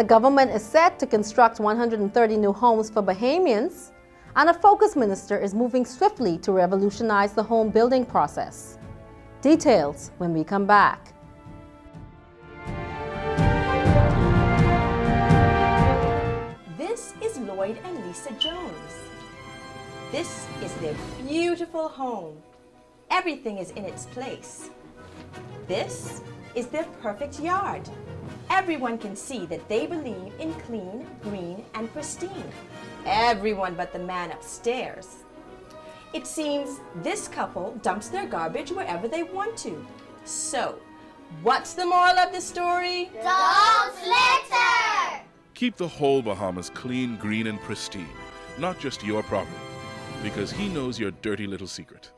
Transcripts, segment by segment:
The government is set to construct 130 new homes for Bahamians, and a focus minister is moving swiftly to revolutionize the home building process. Details when we come back. This is Lloyd and Lisa Jones. This is their beautiful home. Everything is in its place. This is their perfect yard. Everyone can see that they believe in clean, green, and pristine. Everyone but the man upstairs. It seems this couple dumps their garbage wherever they want to. So, what's the moral of the story? Don't litter! Keep the whole Bahamas clean, green, and pristine, not just your property, because he knows your dirty little secret.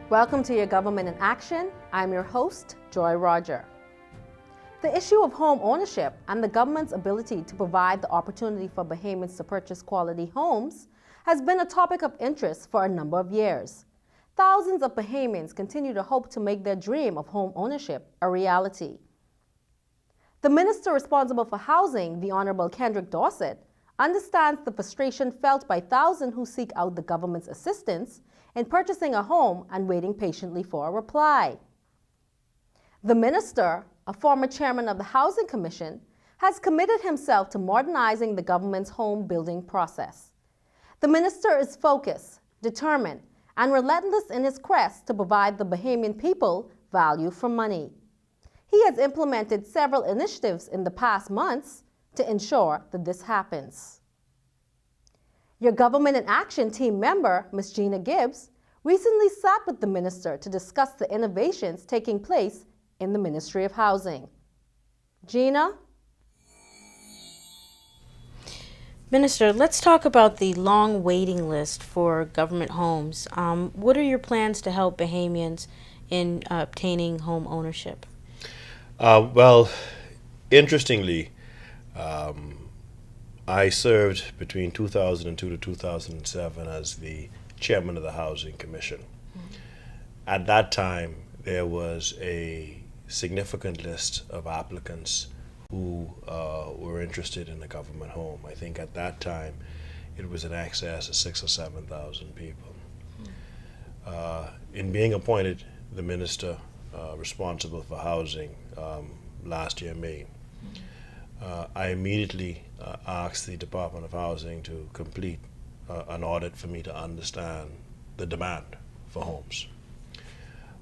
Welcome to Your Government in Action. I'm your host, Joy Roger. The issue of home ownership and the government's ability to provide the opportunity for Bahamians to purchase quality homes has been a topic of interest for a number of years. Thousands of Bahamians continue to hope to make their dream of home ownership a reality. The minister responsible for housing, the Honorable Kenred Dorsett, understands the frustration felt by thousands who seek out the government's assistance in purchasing a home and waiting patiently for a reply. The minister, a former chairman of the Housing Commission, has committed himself to modernizing the government's home building process. The minister is focused, determined, and relentless in his quest to provide the Bahamian people value for money. He has implemented several initiatives in the past months to ensure that this happens. Your Government in Action team member, Ms. Gina Gibbs, recently sat with the minister to discuss the innovations taking place in the Ministry of Housing. Gina? Minister, let's talk about the long waiting list for government homes. What are your plans to help Bahamians in obtaining home ownership? Well, interestingly, I served between 2002 to 2007 as the chairman of the Housing Commission. Mm-hmm. At that time, there was a significant list of applicants who were interested in a government home. I think at that time, it was in excess of 6,000 or 7,000 people. Mm-hmm. In being appointed the minister responsible for housing last year, May, I immediately asked the Department of Housing to complete an audit for me to understand the demand for homes.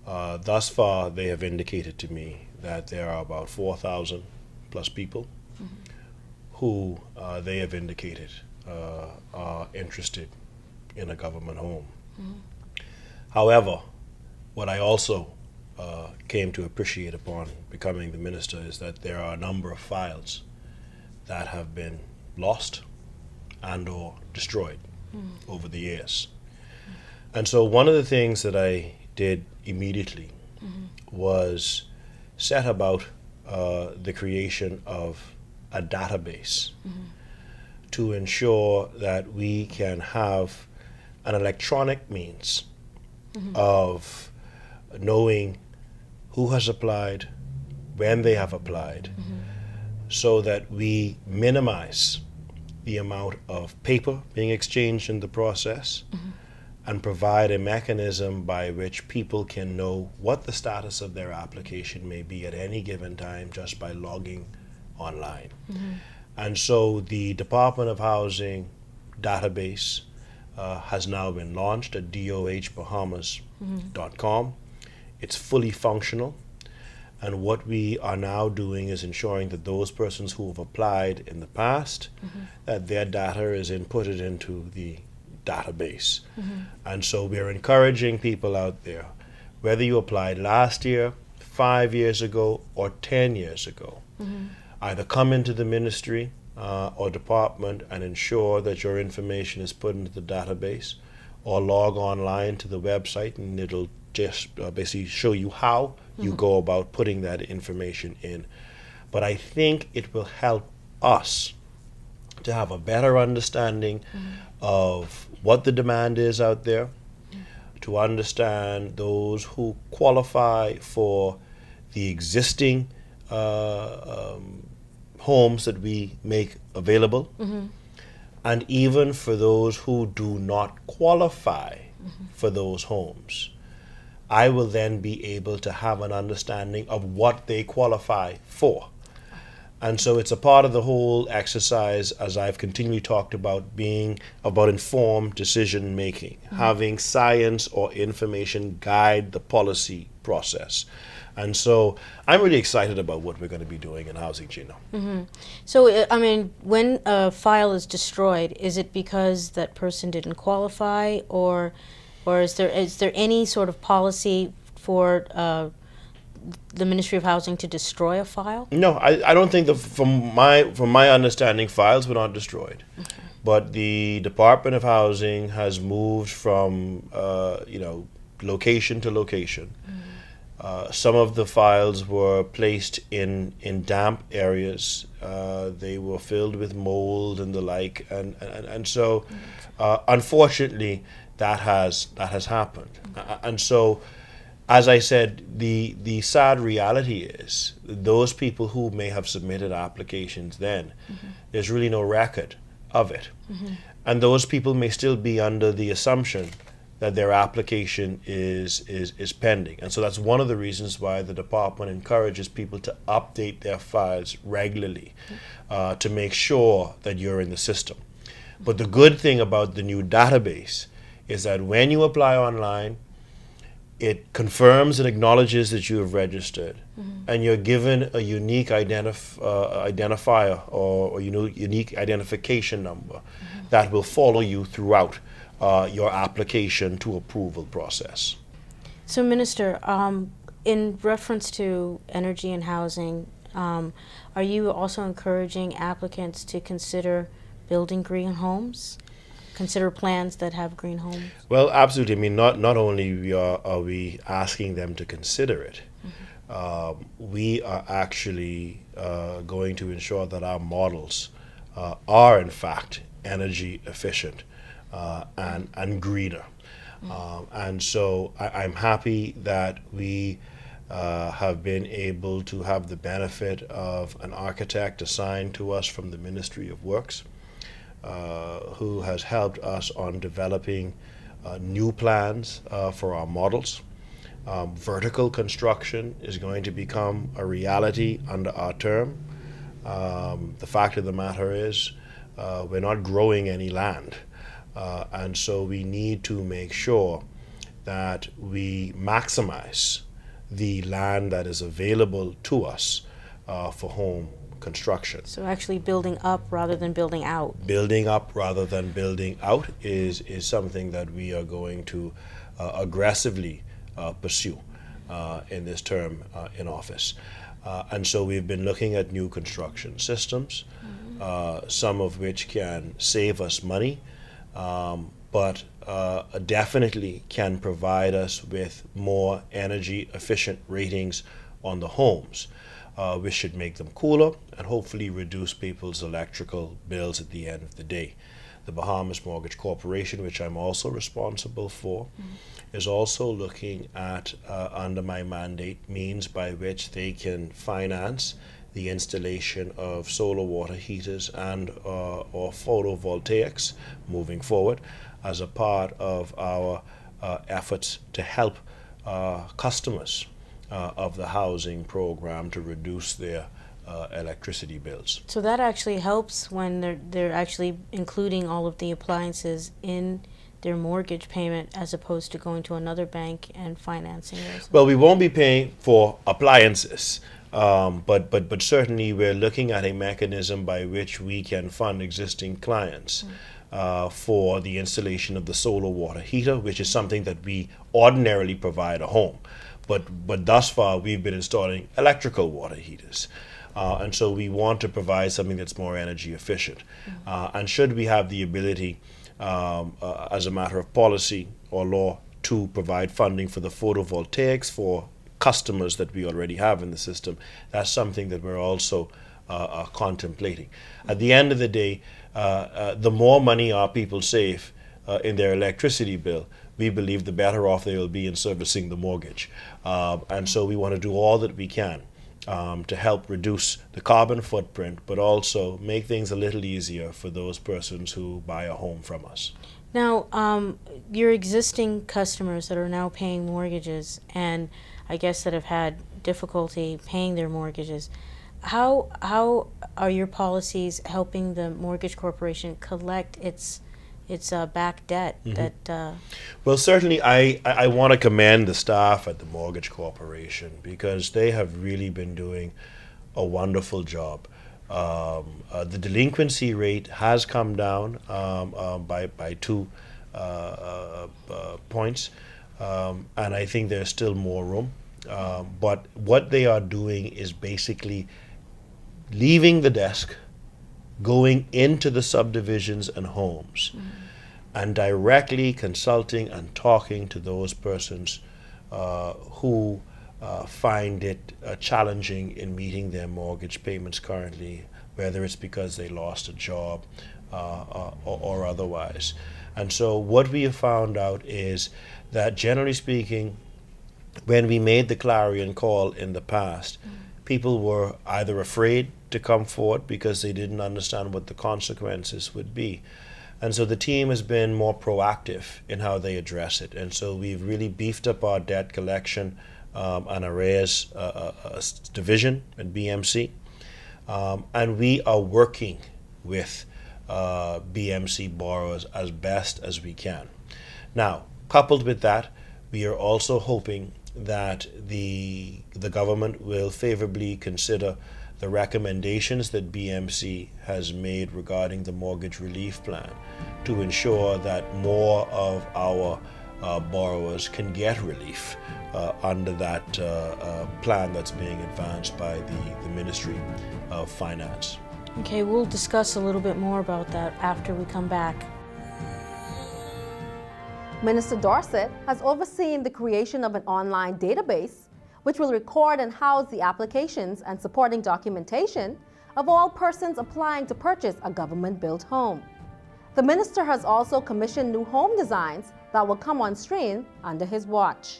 Thus far, they have indicated to me that there are about 4,000 plus people who they have indicated are interested in a government home. However, what I also came to appreciate upon becoming the minister is that there are a number of files that have been lost and or destroyed over the years. And so one of the things that I did immediately was set about the creation of a database to ensure that we can have an electronic means of knowing who has applied, when they have applied, so that we minimize the amount of paper being exchanged in the process and provide a mechanism by which people can know what the status of their application may be at any given time just by logging online. And so the Department of Housing database has now been launched at dohbahamas.com. It's fully functional, and what we are now doing is ensuring that those persons who have applied in the past, that their data is inputted into the database. And so we're encouraging people out there, whether you applied last year, 5 years ago, or 10 years ago, either come into the ministry or department and ensure that your information is put into the database, or log online to the website and it'll just basically show you how you go about putting that information in. But I think it will help us to have a better understanding of what the demand is out there, to understand those who qualify for the existing homes that we make available, and even for those who do not qualify for those homes. I will then be able to have an understanding of what they qualify for. And so it's a part of the whole exercise, as I've continually talked about, being about informed decision making, having science or information guide the policy process. And so I'm really excited about what we're going to be doing in housing, Gina. So, I mean, when a file is destroyed, is it because that person didn't qualify, or is there any sort of policy for the Ministry of Housing to destroy a file? No, I don't think from my understanding, files were not destroyed. But the Department of Housing has moved from location to location. Some of the files were placed in damp areas. They were filled with mold and the like, and so unfortunately that has happened. And so, as I said, the sad reality is those people who may have submitted applications then, there's really no record of it. And those people may still be under the assumption that their application is pending. And so that's one of the reasons why the department encourages people to update their files regularly to make sure that you're in the system. But the good thing about the new database is that when you apply online, it confirms and acknowledges that you have registered, and you're given a unique identifier or unique identification number that will follow you throughout your application to approval process. So, Minister, in reference to energy and housing, are you also encouraging applicants to consider building green homes? Consider plans that have green homes? Well, absolutely. I mean, not only are we asking them to consider it, we are actually going to ensure that our models are in fact energy efficient and greener. And so I'm happy that we have been able to have the benefit of an architect assigned to us from the Ministry of Works, who has helped us on developing new plans for our models. Vertical construction is going to become a reality under our term. The fact of the matter is we're not growing any land, and so we need to make sure that we maximize the land that is available to us for home construction. So actually building up rather than building out. Building up rather than building out is something that we are going to aggressively pursue in this term in office. And so we've been looking at new construction systems, some of which can save us money, but definitely can provide us with more energy efficient ratings on the homes, which should make them cooler and hopefully reduce people's electrical bills at the end of the day. The Bahamas Mortgage Corporation, which I'm also responsible for, is also looking at, under my mandate, means by which they can finance the installation of solar water heaters and or photovoltaics moving forward as a part of our efforts to help customers of the housing program to reduce their electricity bills. So that actually helps when they're actually including all of the appliances in their mortgage payment as opposed to going to another bank and financing those. Well, we won't be paying for appliances, but certainly we're looking at a mechanism by which we can fund existing clients for the installation of the solar water heater, which is something that we ordinarily provide a home. But thus far, we've been installing electrical water heaters. And so we want to provide something that's more energy efficient. And should we have the ability, as a matter of policy or law, to provide funding for the photovoltaics for customers that we already have in the system, that's something that we're also contemplating. At the end of the day, the more money our people save in their electricity bill, we believe the better off they will be in servicing the mortgage. And so we want to do all that we can to help reduce the carbon footprint, but also make things a little easier for those persons who buy a home from us. Now, your existing customers that are now paying mortgages, and I guess that have had difficulty paying their mortgages, how are your policies helping the mortgage corporation collect its back debt? That Well, certainly I want to commend the staff at the Mortgage Corporation because they have really been doing a wonderful job. The delinquency rate has come down by 2 points, and I think there's still more room. But what they are doing is basically leaving the desk, going into the subdivisions and homes, and directly consulting and talking to those persons who find it challenging in meeting their mortgage payments currently, whether it's because they lost a job or otherwise. And so what we have found out is that, generally speaking, when we made the clarion call in the past, people were either afraid to come forward because they didn't understand what the consequences would be. And so the team has been more proactive in how they address it. And so we've really beefed up our debt collection and arrears division at BMC. And we are working with BMC borrowers as best as we can. Now, coupled with that, we are also hoping that the government will favorably consider the recommendations that BMC has made regarding the mortgage relief plan to ensure that more of our borrowers can get relief under that plan that's being advanced by the Ministry of Finance. Okay, we'll discuss a little bit more about that after we come back. Minister Dorsett has overseen the creation of an online database which will record and house the applications and supporting documentation of all persons applying to purchase a government-built home. The minister has also commissioned new home designs that will come on stream under his watch.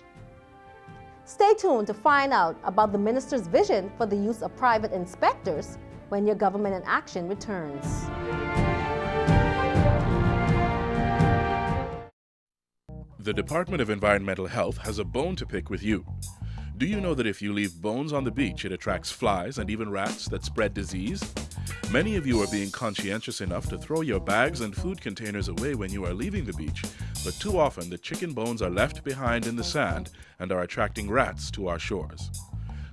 Stay tuned to find out about the minister's vision for the use of private inspectors when Your Government in Action returns. The Department of Environmental Health has a bone to pick with you. Do you know that if you leave bones on the beach, it attracts flies and even rats that spread disease? Many of you are being conscientious enough to throw your bags and food containers away when you are leaving the beach, but too often the chicken bones are left behind in the sand and are attracting rats to our shores.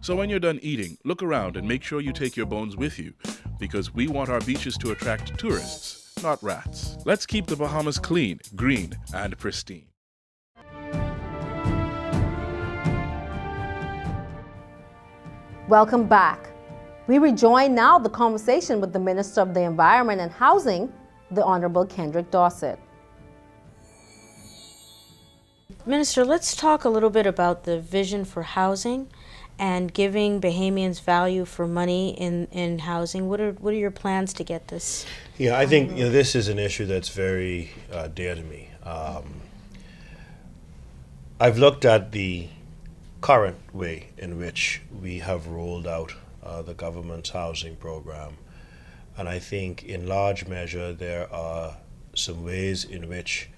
So when you're done eating, look around and make sure you take your bones with you, because we want our beaches to attract tourists, not rats. Let's keep the Bahamas clean, green, and pristine. Welcome back. We rejoin now the conversation with the Minister of the Environment and Housing, the Honorable Kenred Dorsett. Minister, let's talk a little bit about the vision for housing and giving Bahamians value for money in housing. What are your plans to get this? Yeah, I think this is an issue that's very dear to me. I've looked at the current way in which we have rolled out the government's housing program, and I think in large measure there are some ways in which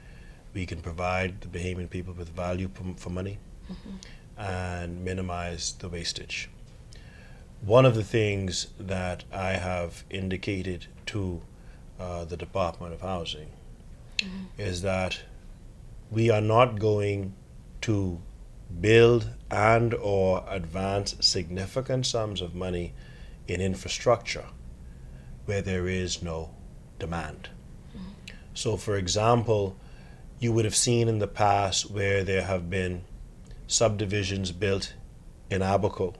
we can provide the Bahamian people with value for money and minimize the wastage. One of the things that I have indicated to the Department of Housing is that we are not going to build and or advance significant sums of money in infrastructure where there is no demand. So for example, you would have seen in the past where there have been subdivisions built in Abaco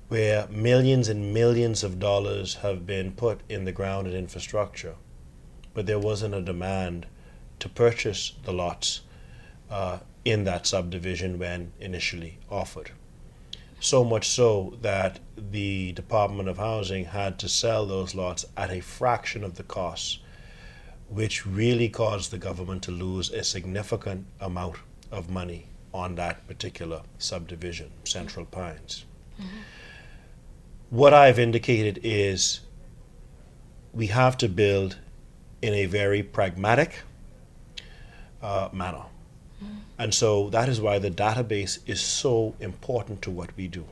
where millions and millions of dollars have been put in the ground in infrastructure, but there wasn't a demand to purchase the lots in that subdivision when initially offered. So much so that the Department of Housing had to sell those lots at a fraction of the cost which really caused the government to lose a significant amount of money on that particular subdivision, Central Pines. What I've indicated is we have to build in a very pragmatic manner. And so that is why the database is so important to what we do.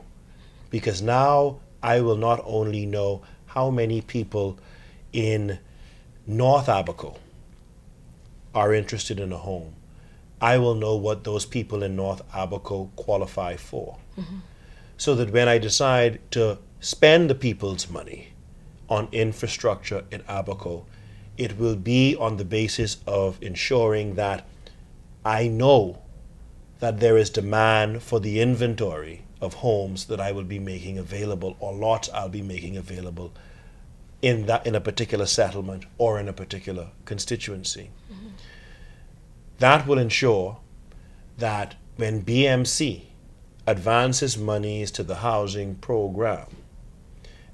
Because now I will not only know how many people in North Abaco are interested in a home, I will know what those people in North Abaco qualify for. So that when I decide to spend the people's money on infrastructure in Abaco, it will be on the basis of ensuring that I know that there is demand for the inventory of homes that I will be making available, or lots I'll be making available in a particular settlement or in a particular constituency. That will ensure that when BMC advances monies to the housing program,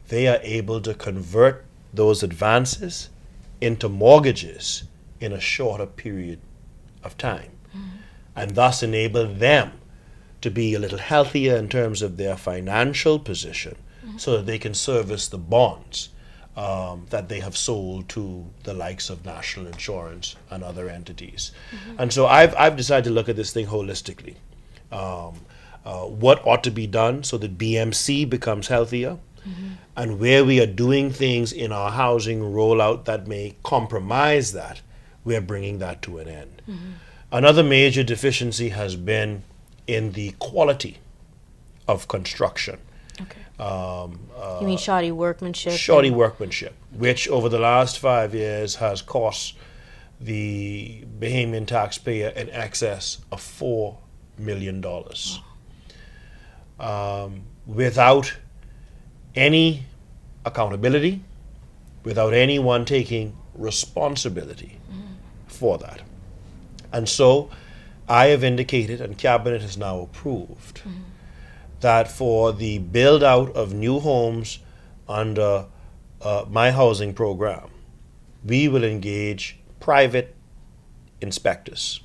they are able to convert those advances into mortgages in a shorter period of time, and thus enable them to be a little healthier in terms of their financial position, so that they can service the bonds that they have sold to the likes of National Insurance and other entities. And so I've decided to look at this thing holistically. What ought to be done so that BMC becomes healthier, and where we are doing things in our housing rollout that may compromise that, we are bringing that to an end. Another major deficiency has been in the quality of construction. You mean shoddy workmanship? Shoddy workmanship, which over the last 5 years has cost the Bahamian taxpayer in excess of $4 million. Without any accountability, without anyone taking responsibility for that. And so I have indicated, and Cabinet has now approved, that for the build out of new homes under my housing program, we will engage private inspectors.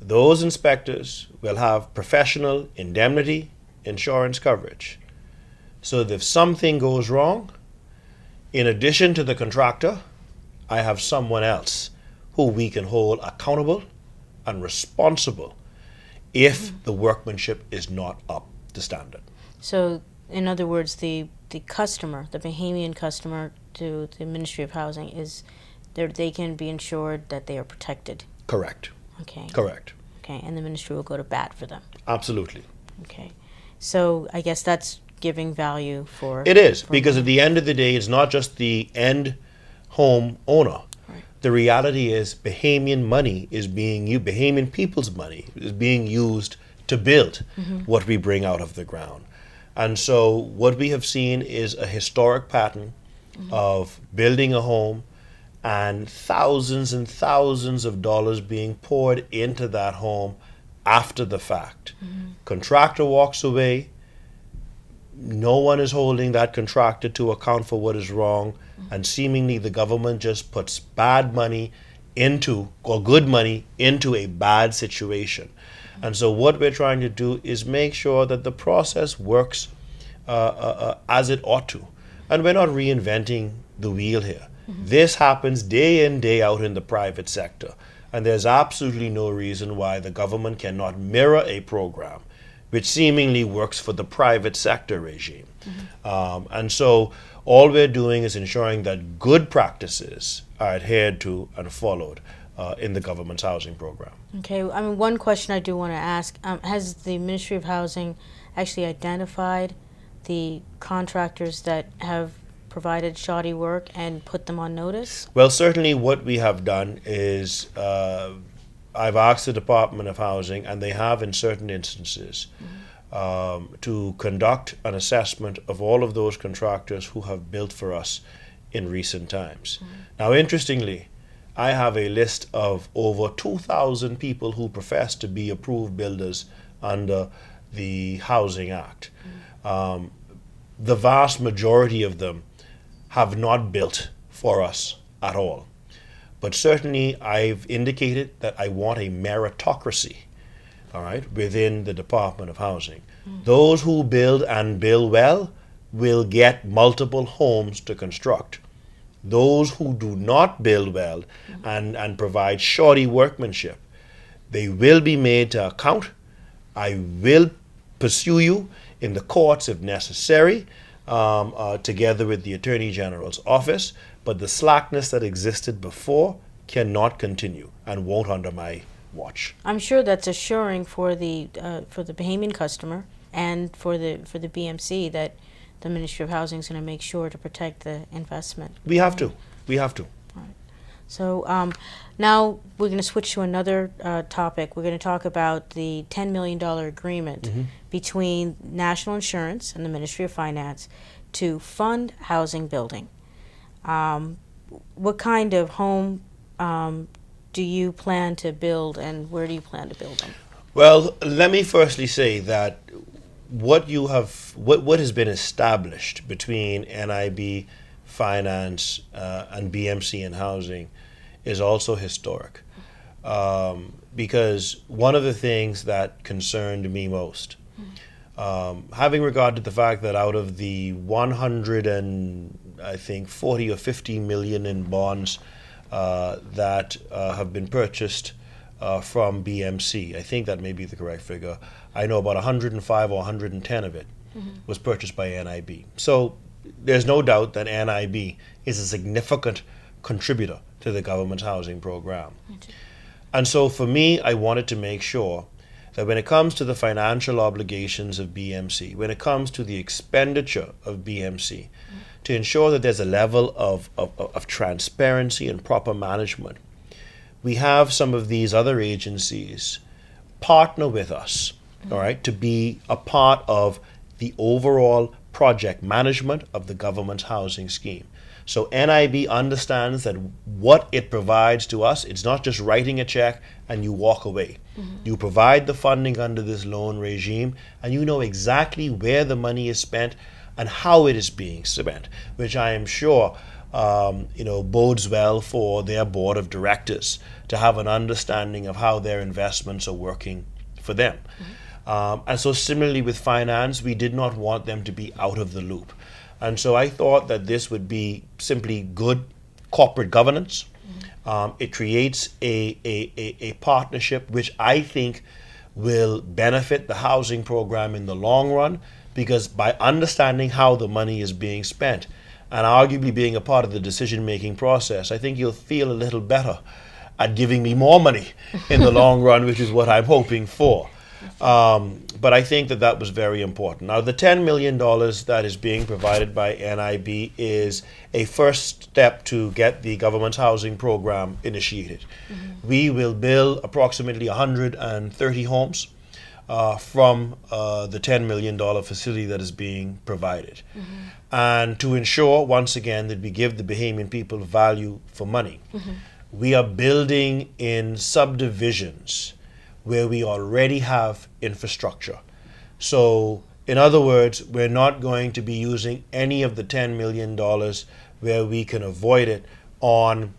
Those inspectors will have professional indemnity insurance coverage, so that if something goes wrong, in addition to the contractor, I have someone else who we can hold accountable and responsible if the workmanship is not up to standard. So, in other words, the customer, the Bahamian customer to the Ministry of Housing, is they can be ensured that they are protected. Correct. Okay. Correct. Okay, and the ministry will go to bat for them. Absolutely. Okay. So I guess that's giving value for... It is, because at the end of the day, it's not just the end home owner. Right. The reality is Bahamian money is being used, Bahamian people's money is being used to build what we bring out of the ground. And so what we have seen is a historic pattern of building a home and thousands of dollars being poured into that home after the fact. Contractor walks away, no one is holding that contractor to account for what is wrong, and seemingly the government just puts bad money into, or good money into, a bad situation. And so what we're trying to do is make sure that the process works as it ought to. And we're not reinventing the wheel here. This happens day in, day out in the private sector. And there's absolutely no reason why the government cannot mirror a program which seemingly works for the private sector regime. And so all we're doing is ensuring that good practices are adhered to and followed in the government's housing program. Okay, I mean, one question I do want to ask, has the Ministry of Housing actually identified the contractors that have provided shoddy work and put them on notice? Well, certainly what we have done is I've asked the Department of Housing, and they have in certain instances, to conduct an assessment of all of those contractors who have built for us in recent times. Now, interestingly, I have a list of over 2,000 people who profess to be approved builders under the Housing Act. The vast majority of them have not built for us at all. But certainly I've indicated that I want a meritocracy, all right, within the Department of Housing. Those who build and build well will get multiple homes to construct. Those who do not build well and provide shoddy workmanship, they will be made to account. I will pursue you in the courts if necessary, together with the Attorney General's office, but the slackness that existed before cannot continue and won't under my watch. I'm sure that's assuring for the Bahamian customer and for the BMC that the Ministry of Housing is going to make sure to protect the investment. We have to. We have to. So now we're going to switch to another topic. We're going to talk about the $10 million agreement between National Insurance and the Ministry of Finance to fund housing building. What kind of home do you plan to build, and where do you plan to build them? Well, let me firstly say that what has been established between NIB, Finance, and BMC and Housing is also historic. Because one of the things that concerned me most, having regard to the fact that out of the 40 or 50 million in bonds that have been purchased from BMC, I think that may be the correct figure. I know about 105 or 110 of it was purchased by NIB. So there's no doubt that NIB is a significant contributor to the government's housing program. And so for me, I wanted to make sure that when it comes to the financial obligations of BMC, when it comes to the expenditure of BMC, to ensure that there's a level of transparency and proper management, we have some of these other agencies partner with us, all right, to be a part of the overall project management of the government's housing scheme. So NIB understands that what it provides to us, it's not just writing a check and you walk away. You provide the funding under this loan regime and you know exactly where the money is spent and how it is being spent, which I am sure bodes well for their board of directors to have an understanding of how their investments are working for them. And so similarly with finance, we did not want them to be out of the loop. And so I thought that this would be simply good corporate governance. It creates a partnership which I think will benefit the housing program in the long run, because by understanding how the money is being spent and arguably being a part of the decision-making process, I think you'll feel a little better at giving me more money in the long run, which is what I'm hoping for. But I think that was very important. Now, the $10 million that is being provided by NIB is a first step to get the government's housing program initiated. We will build approximately 130 homes from the $10 million facility that is being provided. And to ensure, once again, that we give the Bahamian people value for money, we are building in subdivisions where we already have infrastructure. So, in other words, we're not going to be using any of the $10 million where we can avoid it on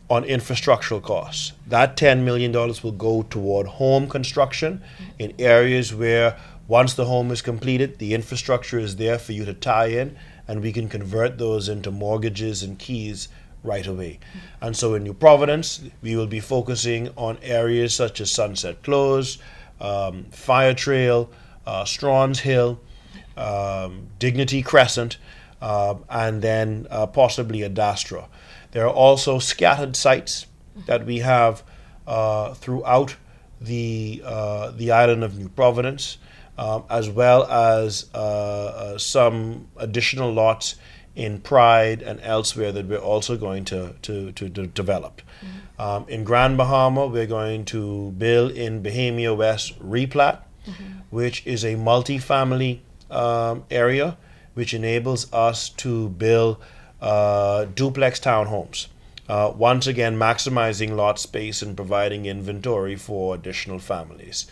infrastructural costs. That $10 million will go toward home construction in areas where once the home is completed, the infrastructure is there for you to tie in, and we can convert those into mortgages and keys right away. And so in New Providence, we will be focusing on areas such as Sunset Close, Fire Trail, Strauns Hill, Dignity Crescent, and then possibly Adastra. There are also scattered sites that we have throughout the island of New Providence, as well as some additional lots in Pride and elsewhere that we're also going to develop. In Grand Bahama, we're going to build in Bahamia West Replat, which is a multi-family area, which enables us to build duplex townhomes. Once again, maximizing lot space and providing inventory for additional families.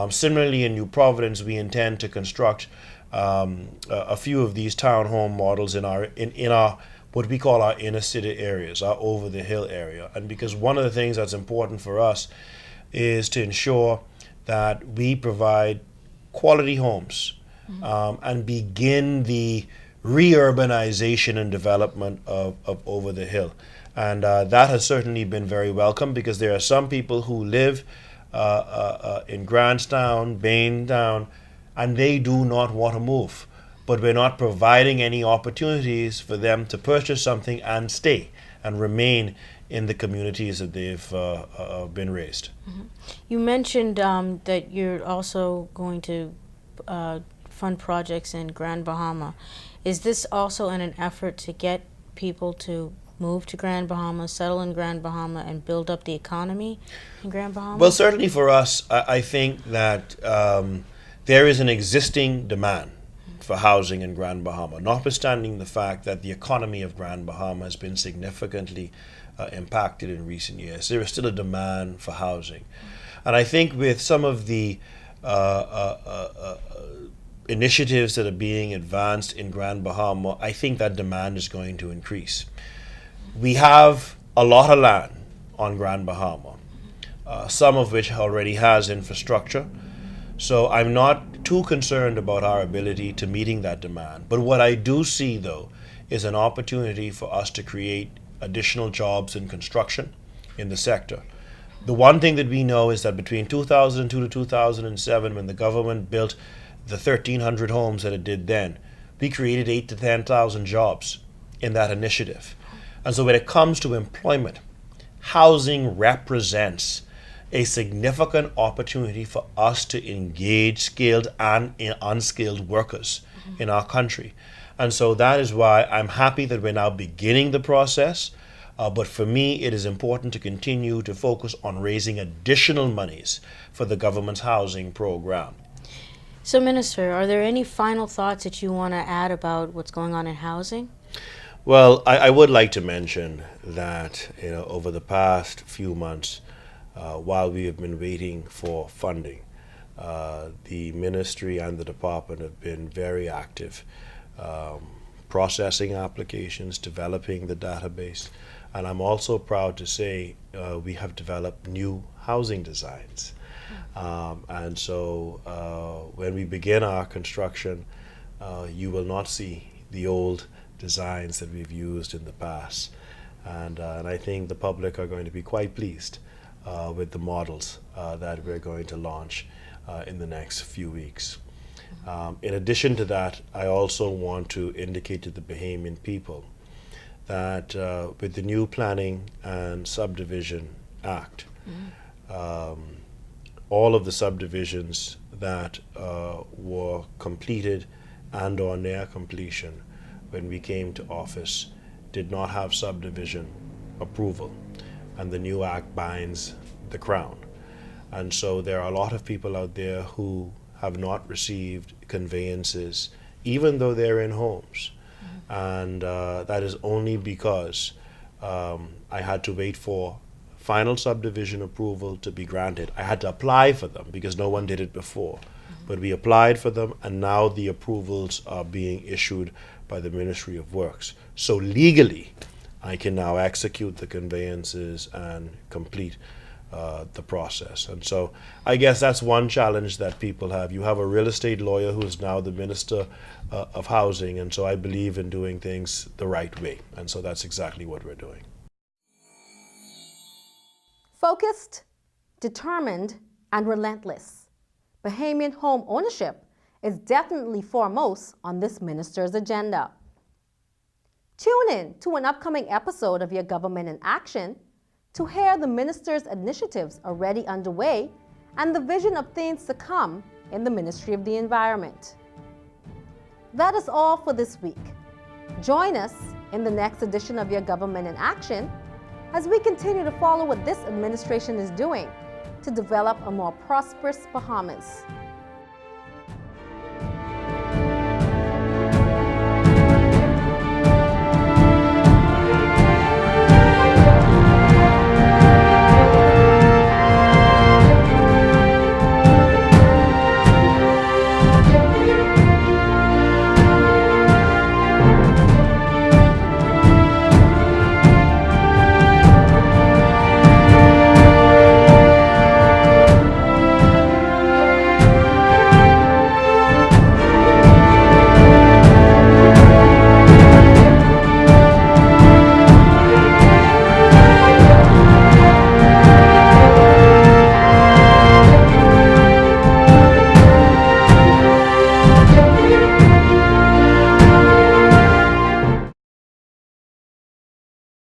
Similarly, in New Providence, we intend to construct a few of these townhome models in our what we call our inner city areas, our over the hill area. And because one of the things that's important for us is to ensure that we provide quality homes and begin the re-urbanization and development of over the hill. And that has certainly been very welcome, because there are some people who live in Grantstown, Baintown, and they do not want to move. But we're not providing any opportunities for them to purchase something and stay and remain in the communities that they've been raised. You mentioned that you're also going to fund projects in Grand Bahama. Is this also in an effort to get people to move to Grand Bahama, settle in Grand Bahama, and build up the economy in Grand Bahama? Well, certainly for us, I think that there is an existing demand for housing in Grand Bahama, notwithstanding the fact that the economy of Grand Bahama has been significantly impacted in recent years. There is still a demand for housing. And I think with some of the initiatives that are being advanced in Grand Bahama, I think that demand is going to increase. We have a lot of land on Grand Bahama, some of which already has infrastructure. So I'm not too concerned about our ability to meeting that demand. But what I do see, though, is an opportunity for us to create additional jobs in construction in the sector. The one thing that we know is that between 2002 to 2007, when the government built the 1,300 homes that it did then, we created 8,000 to 10,000 jobs in that initiative. And so when it comes to employment, housing represents a significant opportunity for us to engage skilled and unskilled workers in our country. And so that is why I'm happy that we're now beginning the process. But for me, it is important to continue to focus on raising additional monies for the government's housing program. So, Minister, are there any final thoughts that you want to add about what's going on in housing? Well, I would like to mention that over the past few months, while we have been waiting for funding, the ministry and the department have been very active, processing applications, developing the database, and I'm also proud to say we have developed new housing designs. And so when we begin our construction, you will not see the old designs that we've used in the past. And I think the public are going to be quite pleased with the models that we're going to launch in the next few weeks. In addition to that, I also want to indicate to the Bahamian people that with the new Planning and Subdivision Act, all of the subdivisions that were completed and or near completion when we came to office did not have subdivision approval, and the new act binds the Crown. And so there are a lot of people out there who have not received conveyances, even though they're in homes. And that is only because I had to wait for final subdivision approval to be granted. I had to apply for them because no one did it before. But we applied for them, and now the approvals are being issued by the Ministry of Works. So legally, I can now execute the conveyances and complete the process. And so I guess that's one challenge that people have. You have a real estate lawyer who is now the Minister of Housing, and so I believe in doing things the right way. And so that's exactly what we're doing. Focused, determined, and relentless, Bahamian home ownership is definitely foremost on this minister's agenda. Tune in to an upcoming episode of Your Government in Action to hear the minister's initiatives already underway and the vision of things to come in the Ministry of the Environment. That is all for this week. Join us in the next edition of Your Government in Action as we continue to follow what this administration is doing to develop a more prosperous Bahamas.